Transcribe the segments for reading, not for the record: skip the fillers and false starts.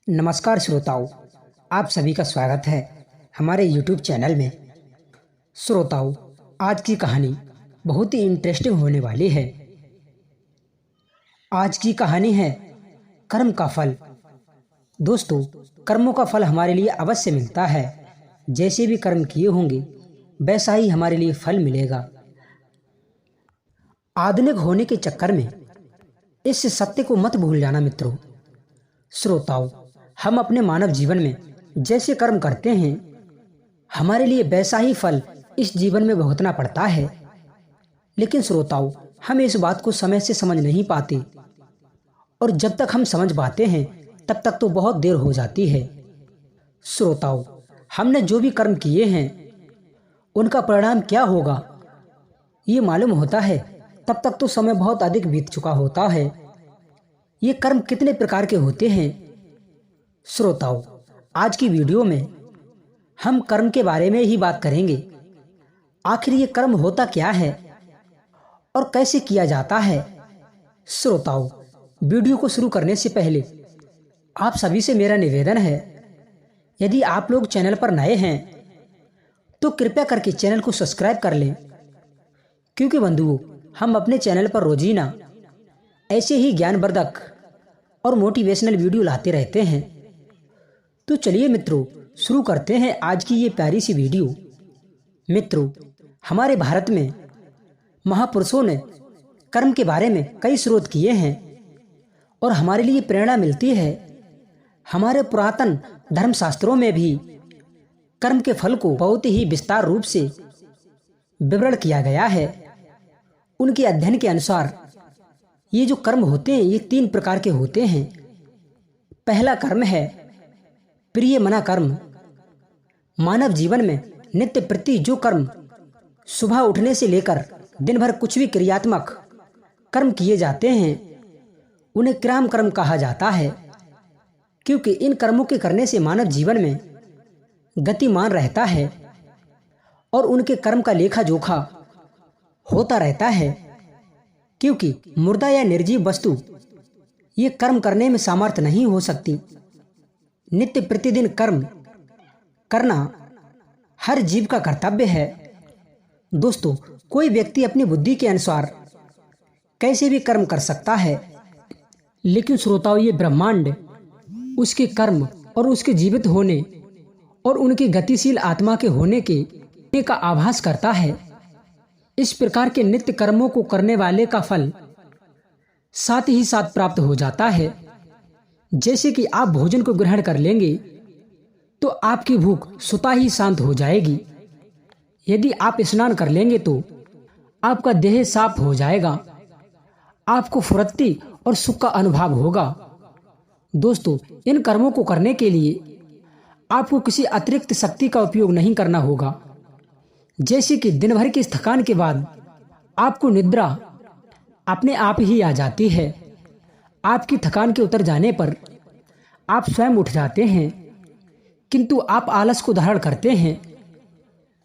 नमस्कार श्रोताओं, आप सभी का स्वागत है हमारे YouTube चैनल में। श्रोताओं, आज की कहानी बहुत ही इंटरेस्टिंग होने वाली है। आज की कहानी है कर्म का फल। दोस्तों, कर्मों का फल हमारे लिए अवश्य मिलता है। जैसे भी कर्म किए होंगे वैसा ही हमारे लिए फल मिलेगा। आधुनिक होने के चक्कर में इस सत्य को मत भूल जाना मित्रों। श्रोताओं, हम अपने मानव जीवन में जैसे कर्म करते हैं हमारे लिए वैसा ही फल इस जीवन में भुगतना पड़ता है। लेकिन श्रोताओं, हम इस बात को समय से समझ नहीं पाते और जब तक हम समझ पाते हैं तब तक तो बहुत देर हो जाती है। श्रोताओं, हमने जो भी कर्म किए हैं उनका परिणाम क्या होगा ये मालूम होता है तब तक तो समय बहुत अधिक बीत चुका होता है। ये कर्म कितने प्रकार के होते हैं? श्रोताओं, आज की वीडियो में हम कर्म के बारे में ही बात करेंगे। आखिर ये कर्म होता क्या है और कैसे किया जाता है। श्रोताओं, वीडियो को शुरू करने से पहले आप सभी से मेरा निवेदन है, यदि आप लोग चैनल पर नए हैं तो कृपया करके चैनल को सब्सक्राइब कर लें, क्योंकि बंधुओं, हम अपने चैनल पर रोजीना ऐसे ही ज्ञानवर्धक और मोटिवेशनल वीडियो लाते रहते हैं। तो चलिए मित्रों, शुरू करते हैं आज की ये प्यारी सी वीडियो। मित्रों, हमारे भारत में महापुरुषों ने कर्म के बारे में कई स्रोत किए हैं और हमारे लिए प्रेरणा मिलती है। हमारे पुरातन धर्मशास्त्रों में भी कर्म के फल को बहुत ही विस्तार रूप से विवरण किया गया है। उनके अध्ययन के अनुसार ये जो कर्म होते हैं ये 3 प्रकार के होते हैं। पहला कर्म है प्रिय मना कर्म। मानव जीवन में नित्य प्रति जो कर्म सुबह उठने से लेकर दिन भर कुछ भी क्रियात्मक कर्म किए जाते हैं उन्हें क्राम कर्म कहा जाता है, क्योंकि इन कर्मों के करने से मानव जीवन में गतिमान रहता है और उनके कर्म का लेखा जोखा होता रहता है। क्योंकि मुर्दा या निर्जीव वस्तु ये कर्म करने में सामर्थ नहीं हो सकती। नित्य प्रतिदिन कर्म करना हर जीव का कर्तव्य है। दोस्तों, कोई व्यक्ति अपनी बुद्धि के अनुसार कैसे भी कर्म कर सकता है, लेकिन श्रोताओं, ये ब्रह्मांड उसके कर्म और उसके जीवित होने और उनकी गतिशील आत्मा के होने के का आभास करता है। इस प्रकार के नित्य कर्मों को करने वाले का फल साथ ही साथ प्राप्त हो जाता है। जैसे कि आप भोजन को ग्रहण कर लेंगे तो आपकी भूख स्वतः ही शांत हो जाएगी। यदि आप स्नान कर लेंगे तो आपका देह साफ हो जाएगा। आपको फुर्ती और सुख का अनुभव होगा। दोस्तों, इन कर्मों को करने के लिए आपको किसी अतिरिक्त शक्ति का उपयोग नहीं करना होगा। जैसे कि दिन भर की इस थकान के बाद आपको निद्रा अपने आप ही आ जाती है। आपकी थकान के उतर जाने पर आप स्वयं उठ जाते हैं, किंतु आप आलस को धारण करते हैं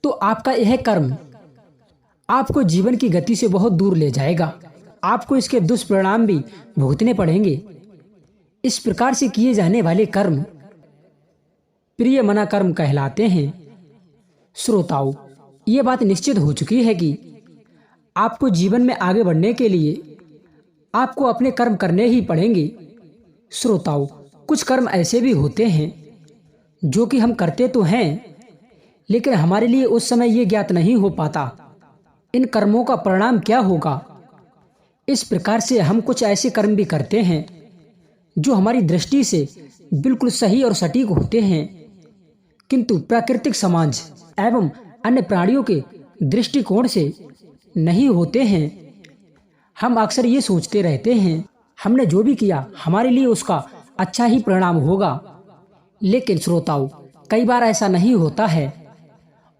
तो आपका यह कर्म आपको जीवन की गति से बहुत दूर ले जाएगा। आपको इसके दुष्परिणाम भी भुगतने पड़ेंगे। इस प्रकार से किए जाने वाले कर्म प्रिय मना कर्म कहलाते हैं। श्रोताओं, ये बात निश्चित हो चुकी है कि आपको जीवन में आगे बढ़ने के लिए आपको अपने कर्म करने ही पड़ेंगे। श्रोताओं, कुछ कर्म ऐसे भी होते हैं जो कि हम करते तो हैं, लेकिन हमारे लिए उस समय ये ज्ञात नहीं हो पाता इन कर्मों का परिणाम क्या होगा। इस प्रकार से हम कुछ ऐसे कर्म भी करते हैं जो हमारी दृष्टि से बिल्कुल सही और सटीक होते हैं, किंतु प्राकृतिक समाज एवं अन्य प्राणियों के दृष्टिकोण से नहीं होते हैं। हम अक्सर ये सोचते रहते हैं हमने जो भी किया हमारे लिए उसका अच्छा ही परिणाम होगा, लेकिन श्रोताओं, कई बार ऐसा नहीं होता है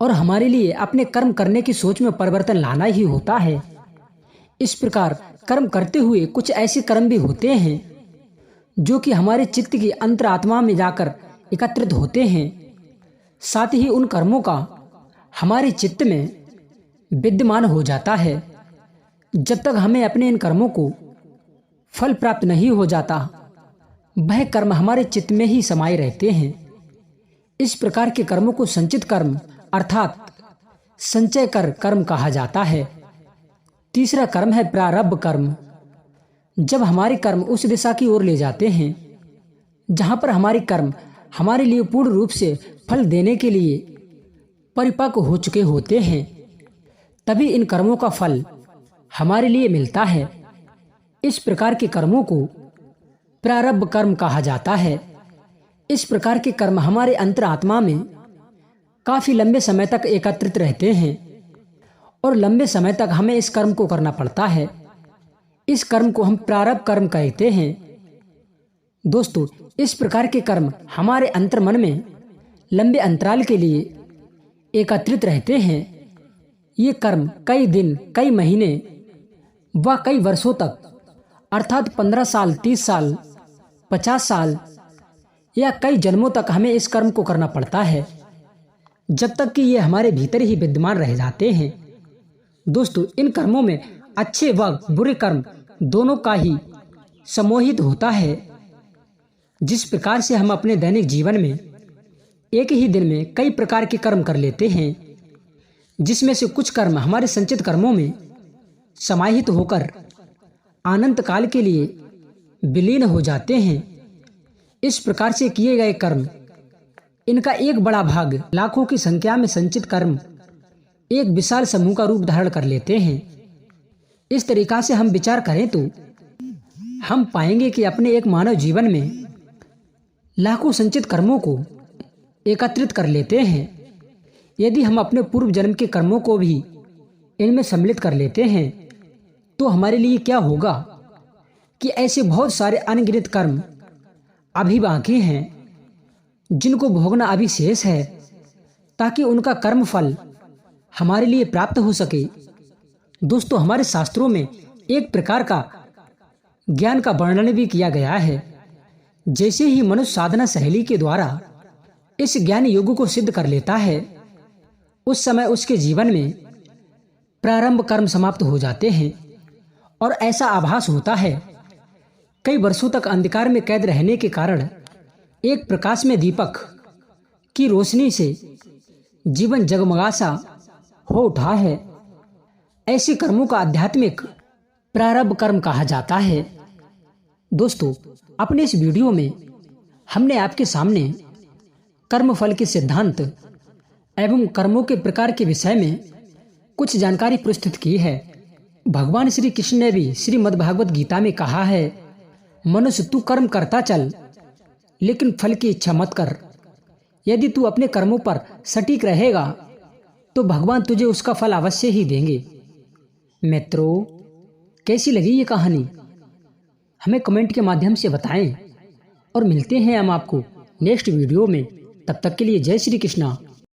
और हमारे लिए अपने कर्म करने की सोच में परिवर्तन लाना ही होता है। इस प्रकार कर्म करते हुए कुछ ऐसे कर्म भी होते हैं जो कि हमारे चित्त की अंतरात्मा में जाकर एकत्रित होते हैं। साथ ही उन कर्मों का हमारे चित्त में विद्यमान हो जाता है। जब तक हमें अपने इन कर्मों को फल प्राप्त नहीं हो जाता वह कर्म हमारे चित्त में ही समाये रहते हैं। इस प्रकार के कर्मों को संचित कर्म अर्थात संचय कर कर्म कहा जाता है। तीसरा कर्म है प्रारब्ध कर्म। जब हमारे कर्म उस दिशा की ओर ले जाते हैं जहाँ पर हमारे कर्म हमारे लिए पूर्ण रूप से फल देने के लिए परिपक्व हो चुके होते हैं, तभी इन कर्मों का फल हमारे लिए मिलता है। इस प्रकार के कर्मों को प्रारब्ध कर्म कहा जाता है। इस प्रकार के कर्म हमारे अंतरात्मा में काफी लंबे समय तक एकत्रित रहते हैं और लंबे समय तक हमें इस कर्म को करना पड़ता है। इस कर्म को हम प्रारब्ध कर्म कहते हैं। दोस्तों, इस प्रकार के कर्म हमारे अंतर्मन में लंबे अंतराल के लिए एकत्रित रहते हैं। ये कर्म कई दिन, कई महीने व कई वर्षों तक अर्थात 15 साल, 30 साल, 50 साल या कई जन्मों तक हमें इस कर्म को करना पड़ता है, जब तक कि ये हमारे भीतर ही विद्यमान रह जाते हैं। दोस्तों, इन कर्मों में अच्छे व बुरे कर्म दोनों का ही सम्मोहित होता है। जिस प्रकार से हम अपने दैनिक जीवन में एक ही दिन में कई प्रकार के कर्म कर लेते हैं, जिसमें से कुछ कर्म हमारे संचित कर्मों में समाहित होकर अनंत काल के लिए विलीन हो जाते हैं। इस प्रकार से किए गए कर्म, इनका एक बड़ा भाग लाखों की संख्या में संचित कर्म एक विशाल समूह का रूप धारण कर लेते हैं। इस तरीका से हम विचार करें तो हम पाएंगे कि अपने एक मानव जीवन में लाखों संचित कर्मों को एकत्रित कर लेते हैं। यदि हम अपने पूर्व जन्म के कर्मों को भी इनमें सम्मिलित कर लेते हैं तो हमारे लिए क्या होगा कि ऐसे बहुत सारे अनगिनत कर्म अभी बाकी हैं जिनको भोगना अभी शेष है, ताकि उनका कर्म फल हमारे लिए प्राप्त हो सके। दोस्तों, हमारे शास्त्रों में एक प्रकार का ज्ञान का वर्णन भी किया गया है। जैसे ही मनुष्य साधना शैली के द्वारा इस ज्ञान योग को सिद्ध कर लेता है, उस समय उसके जीवन में प्रारंभ कर्म समाप्त हो जाते हैं और ऐसा आभास होता है कई वर्षों तक अंधकार में कैद रहने के कारण एक प्रकाश में दीपक की रोशनी से जीवन जगमगासा हो उठा है। ऐसे कर्मों का आध्यात्मिक प्रारब्ध कर्म कहा जाता है। दोस्तों, अपने इस वीडियो में हमने आपके सामने कर्म फल के सिद्धांत एवं कर्मों के प्रकार के विषय में कुछ जानकारी प्रस्तुत की है। भगवान श्री कृष्ण ने भी श्रीमद् भागवत गीता में कहा है, मनुष्य तू कर्म करता चल लेकिन फल की इच्छा मत कर। यदि तू अपने कर्मों पर सटीक रहेगा तो भगवान तुझे उसका फल अवश्य ही देंगे। मित्रों, कैसी लगी ये कहानी हमें कमेंट के माध्यम से बताएं और मिलते हैं हम आपको नेक्स्ट वीडियो में। तब तक के लिए जय श्री कृष्णा।